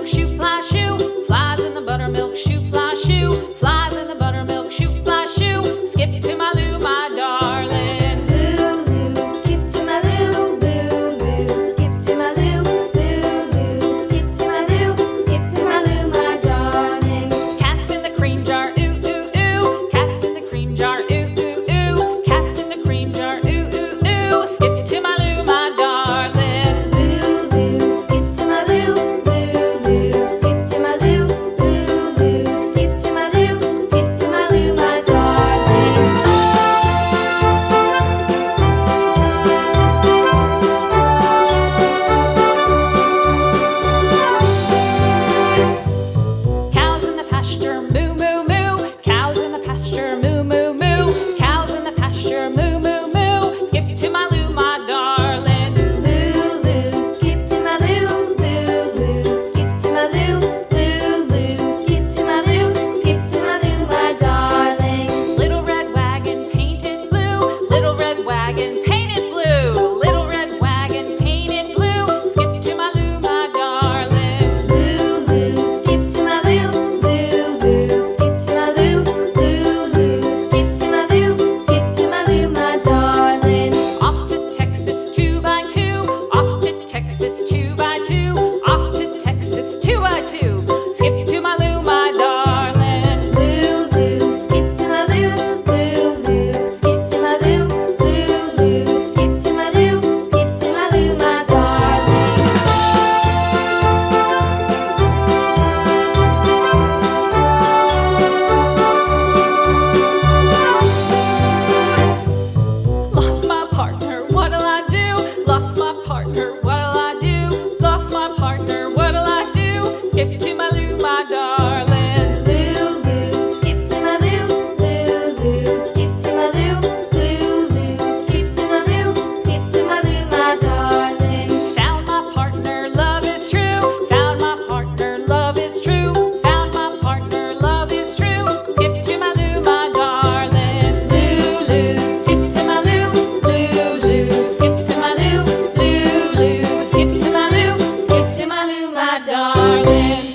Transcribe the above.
buttermilk shoe, fly shoe. Flies in the buttermilk shoe, fly shoe. Flies in the buttermilk shoe, fly shoe. Skip to my Lou, my darling. Lou, skip to my Lou, Lou, skip to my Lou, Lou, skip to my Lou, skip to my Lou, my darling. Cats in the cream jar, ooh, ooh, ooh. Cats in the cream jar, ooh, ooh, ooh. Cats in the cream jar, ooh, ooh, ooh. Skip to my Lou, my darling. Lou, skip to my Lou, Lou, skip to my Lou, Lou, skip to my Lou, skip to my Lou, my darling. Cows in the pasture, moo, moo, moo. Cows in the pasture, moo, moo, moo. Cows in the pasture, moo, moo, moo. Skip to my Lou, my darling. Lou, skip to my Lou, Lou, skip to my Lou, Lou, skip to my Lou, skip to my Lou, my darling. Little red wagon painted blue. Little red wagon painted blue. Little red wagon painted blue. Skip to my Lou, my darling. Lou, skip to my Lou, Lou, skip to my Lou, Lou, skip to my Lou, skip to my Lou, my darling. Off to Texas 2x2. Off to Texas 2x2. Off to Texas 2x2. Skip to my Lou, my darling. Lou, skip to my Lou, Lou, skip to my Lou, Lou, skip to my Lou, skip to my Lou, my darling. Lost my partner, what'll I do? Lost my partner, what'll I do? Lost my partner, what'll I do? Skip to my Lou, my darling. Lou, skip to my Lou, Lou, skip to my Lou, Lou, skip to my Lou, skip to my Lou, my darling. Found my partner, love is true. Found my partner, love is true. Found my partner, love is true. Skip to my Lou, my darling. Lou, skip to my Lou, Lou, skip to my Lou, Lou, skip to my Lou, skip to my Lou, my darling.